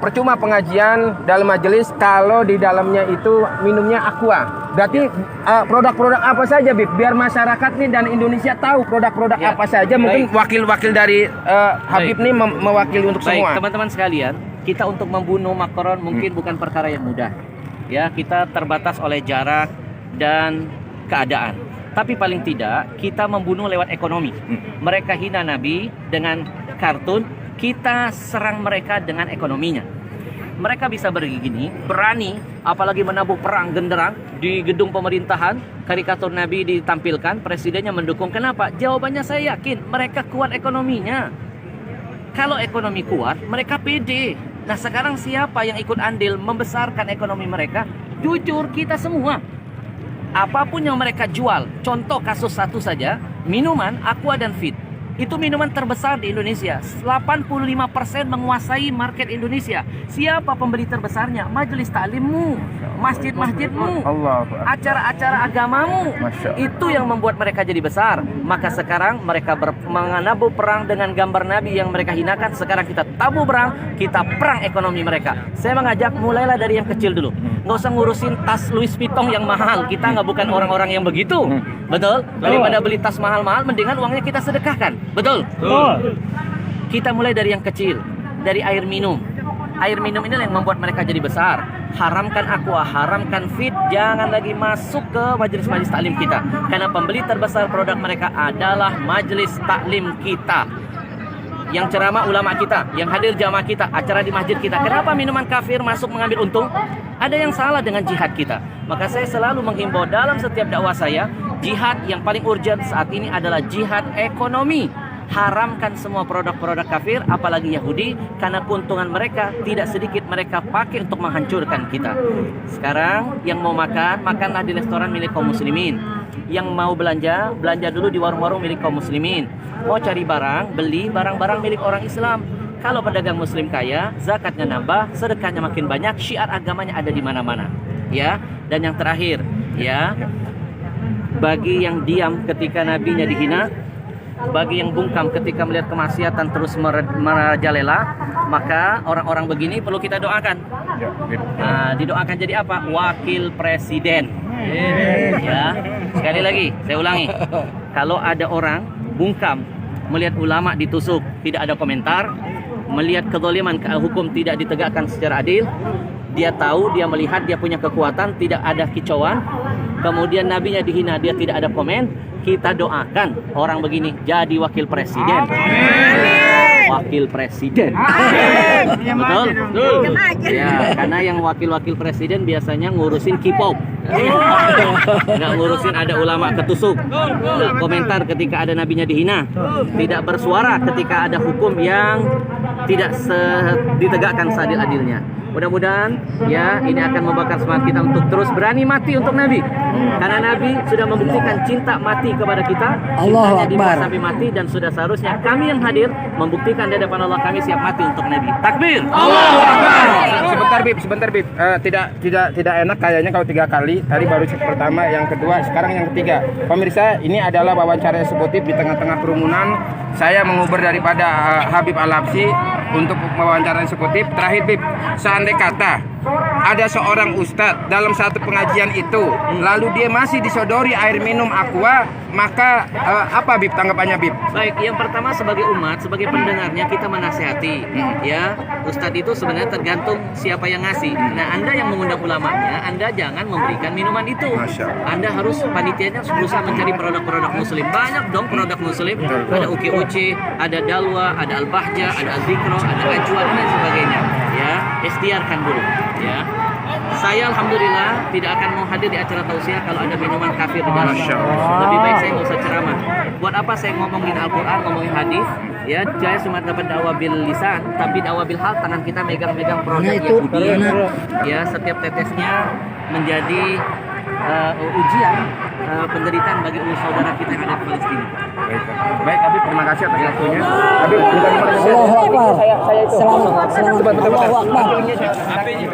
percuma pengajian dalam majelis kalau di dalamnya itu minumnya aqua. Berarti produk-produk apa saja, Bib? Biar masyarakat nih dan Indonesia tahu produk-produk apa saja. Mungkin wakil-wakil dari Habib nih mewakili untuk semua. Teman-teman sekalian, kita untuk membunuh Macron mungkin bukan perkara yang mudah. Ya, kita terbatas oleh jarak dan keadaan. Tapi paling tidak kita membunuh lewat ekonomi. Mereka hina Nabi dengan kartun, kita serang mereka dengan ekonominya. Mereka bisa begini, berani, apalagi menabuh perang genderang di gedung pemerintahan, karikatur Nabi ditampilkan, presidennya mendukung. Kenapa? Jawabannya saya yakin mereka kuat ekonominya. Kalau ekonomi kuat, mereka pede. Nah, sekarang siapa yang ikut andil membesarkan ekonomi mereka? Jujur, kita semua. Apapun yang mereka jual, contoh kasus satu saja, minuman Aqua dan Fit. Itu minuman terbesar di Indonesia. 85% menguasai market Indonesia. Siapa pembeli terbesarnya? Majelis taklimmu, masjid-masjidmu, acara-acara agamamu. Itu yang membuat mereka jadi besar. Maka sekarang mereka menabuh perang dengan gambar Nabi yang mereka hinakan. Sekarang kita tabuh perang, kita perang ekonomi mereka. Saya mengajak mulailah dari yang kecil dulu. Nggak usah ngurusin tas Louis Vuitton yang mahal. Kita nggak bukan orang-orang yang begitu. Betul? Daripada beli tas mahal-mahal, mendingan uangnya kita sedekahkan. Betul? Kita mulai dari yang kecil, dari air minum. Air minum ini yang membuat mereka jadi besar. Haramkan aqua, haramkan Fit, jangan lagi masuk ke majelis-majelis taklim kita. Karena pembeli terbesar produk mereka adalah majelis taklim kita. Yang ceramah ulama kita, yang hadir jamaah kita, acara di masjid kita. Kenapa minuman kafir masuk mengambil untung? Ada yang salah dengan jihad kita. Maka saya selalu menghimbau dalam setiap dakwah saya, jihad yang paling urgent saat ini adalah jihad ekonomi. Haramkan semua produk-produk kafir, apalagi Yahudi, karena keuntungan mereka tidak sedikit mereka pakai untuk menghancurkan kita. Sekarang yang mau makan, makanlah di restoran milik kaum muslimin. Yang mau belanja, belanja dulu di warung-warung milik kaum muslimin. Mau cari barang, beli barang-barang milik orang Islam. Kalau pedagang muslim kaya, zakatnya nambah, sedekahnya makin banyak, syiar agamanya ada di mana-mana. Ya, dan yang terakhir, ya, bagi yang diam ketika nabinya dihina, bagi yang bungkam ketika melihat kemaksiatan terus merajalela, maka orang-orang begini perlu kita doakan. Nah, didoakan jadi apa? Wakil presiden. Ya, sekali lagi saya ulangi. Kalau ada orang bungkam melihat ulama ditusuk, tidak ada komentar, melihat kezaliman hukum tidak ditegakkan secara adil, dia tahu, dia melihat, dia punya kekuatan, tidak ada kicauan, kemudian nabinya dihina, dia tidak ada komen, kita doakan orang begini jadi wakil presiden. Wakil presiden. Betul? Ya, karena yang wakil-wakil presiden biasanya ngurusin K-pop. Nggak ngurusin ada ulama ketusuk. Nggak komentar ketika ada nabinya dihina. Tidak bersuara ketika ada hukum yang tidak ditegakkan seadil-adilnya. Mudah-mudahan ya ini akan membakar semangat kita untuk terus berani mati untuk Nabi. Karena Nabi sudah membuktikan cinta mati kepada kita. Cintanya dibuat sampai mati, dan sudah seharusnya kami yang hadir membuktikan di hadapan Allah kami siap mati untuk Nabi. Takbir. Allahu Akbar. Sebentar Bib. Tidak enak kayaknya kalau 3 kali. Tadi baru pertama, yang kedua, sekarang yang ketiga. Pemirsa, ini adalah wawancara eksekutif di tengah-tengah kerumunan. Saya menguber daripada Habib Al-Habsyi untuk wawancara eksekutif. Terakhir Bib, seandainya kata ada seorang ustadz dalam satu pengajian itu, lalu dia masih disodori air minum aqua, maka apa Bib tanggapannya Bib? Baik, yang pertama sebagai umat, sebagai pendengarnya kita menasihati. Ya, ustadz itu sebenarnya tergantung siapa yang ngasih. Nah, Anda yang mengundang ulamanya, Anda jangan memberikan minuman itu. Anda harus, panitianya berusaha mencari produk-produk muslim. Banyak dong produk muslim. Ada UKUC, ada Dalwa, ada Al-Bahja, ada Al-Zikro, ada Ajwa, dan lain sebagainya. Ya, ikhtiarkan dulu. Ya, saya alhamdulillah tidak akan mau hadir di acara tausiah kalau ada minuman kafir di dalam. Lebih baik saya nggak usah ceramah. Buat apa saya ngomongin Al-Quran, ngomongin hadis? Ya, saya cuma dapat dakwah bil lisan, tapi dakwah bil hal, tangan kita megang-megang produk Yahudi. Ya, setiap tetesnya menjadi ujian, penderitaan bagi saudara kita yang ada di Palestina. Baik Habib, terima kasih atas waktunya. Habib, Allahu Akbar. saya itu. Selamat. Sebentar. Allahu Akbar. Apa ini?